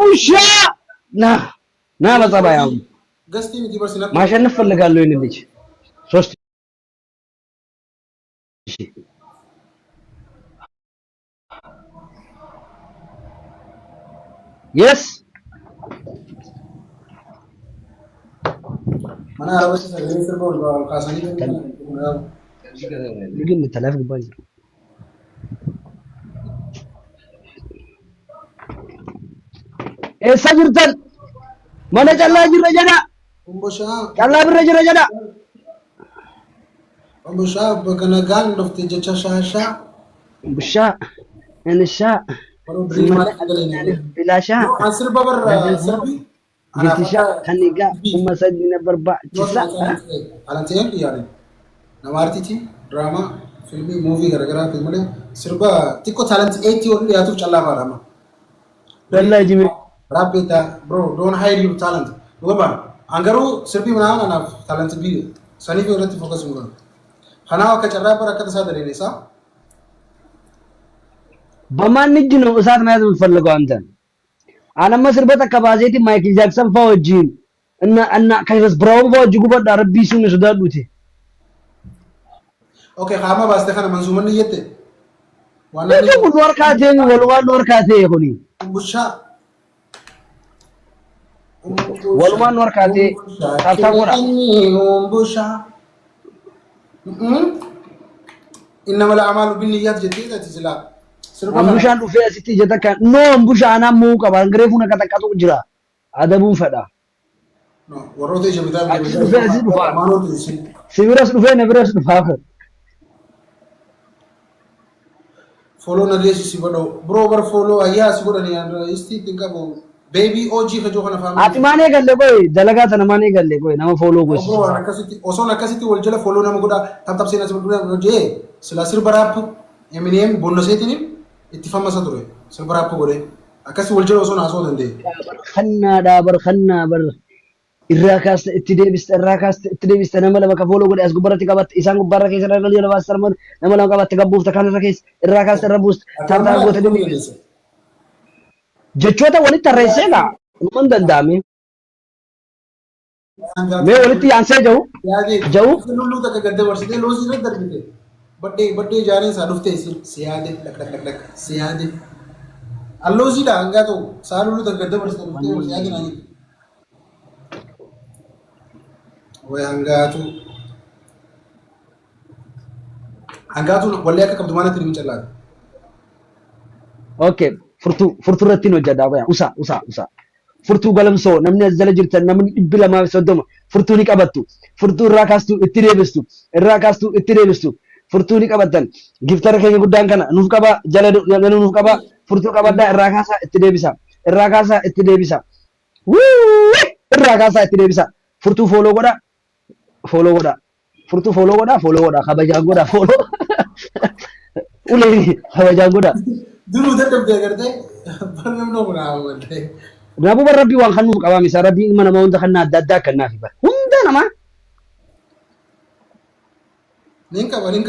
ውሻ ና በጸባይ አሁን ማሸነፍ ፈልጋለሁ ይሄን ልጅ 3000 yes mana araba se sare sir bol kasani ግን ተላፍ ግባኝ ኤሳ ጅርተን ማነ ጨላ ጅረ ጀዳ umbosha ጨላ ብረ ጅረ ጀዳ umbosha baganagan dofte jecha shasha ብሻ እንሻ ብላሻ asir babar sirbi ጅትሻ ከኒጋ ኡመሰድ ነበር ባጭሳ alantiyan yare namartiti drama filmi movie garagara filmule sirba tikko talent 80 only yatu challa marama wallahi jimi rapita bro don't hide your talent goba angaru sirbi mana na talent bi sani fi urati focus ngoro hana ka charra par akata sadare nisa በማን እጅ ነው እሳት መያዝ የምትፈልገው አንተ? አለማ ስርበተ ከባዜቲ ማይክል ጃክሰን ፋውጂን እና ከሪስ ብራውን ፋውጂ ጉበዳ ረቢሱን ይስዳዱት ኦኬ ኻማ ባስተካና መንዙመን ይየተ ዋና ነው ወርካቴን ወልዋን ወርካቴ ይሁኒ ቡሻ ወልዋን ወርካቴ ታታወራ ቡሻ إنما الأعمال بالنيات جديدة تزلا አምቡሻን ዱፌ ሲቲ ጀተካ ኖ አምቡሻ አናሙ ቀባን ግሬፉነ ከተቀጡ ጅራ አደቡን ፈዳ no ወሮቴ ጀብዳ ሲብረስ ዱፌ ነብረስ ዱፋ ፎሎ ነሌስ ሲበዶ ብሮበር ፎሎ አያ ሲጎዳኒ እስቲ ድንቀቦ ቤቢ ኦጂ ከጆ ከነ ፋሚሊ አጥማኔ ገለ ቆይ ደለጋ ተነማኔ ገለ ቆይ ነመ ፎሎ ጎስ ብሮ አከሲቲ ኦሶን አከሲቲ ወልጀለ ፎሎ ነመ ጎዳ ታፕታፕ ሲና ሲበዶ ጄ ስላስር በራፕ ኤሚኒየም ቦነሴቲኒ ittifamasa ture sirbarap gore akasi waljiro son aso dande khanna bar irrakas ittidebis namala baka folo gode asgubarati kabat isan gubarra ke sara gali laba sarman namala kabat gabuf takana rakes irrakas rabust tarda gote demi jechota wali tarresega man dandame me wali yanse jaw lulu tak gadde warside lozi ne darbite बड्डे जा रहे हैं सालुफ्ते सियादे luck luck luck luck सियादे अल्लोजी ला अंगा तो सालुलु तक गद्दे वर्ष तक सियादे नहीं वो अंगा तो वल्ले का कब दुमाना तेरी में चला ओके फुर्तु रत्ती नो जदा वया उसा फुर्तु गलमसो नमने जले जिरते नमन इब्बिला मा सदम फुर्तु नि कबत्तु फुर्तु राकास्तु इत्तिरेबस्तु furtuuni qabattan giftara keenya guddaan kana nuuf qaba jala nuuf qaba furtuu qabadda irraa kaasaa itti deebisa furtuu fooloo godha kabajaan godha fooloo ulee kabajaan godha duruu dadhabdee agartee barnoomnoo kunaa wante Rabu rabbi waan kan nuuf qaba misa rabbi ilma nama hunda kan adda addaa kennaaf hunda nama Ninka ba.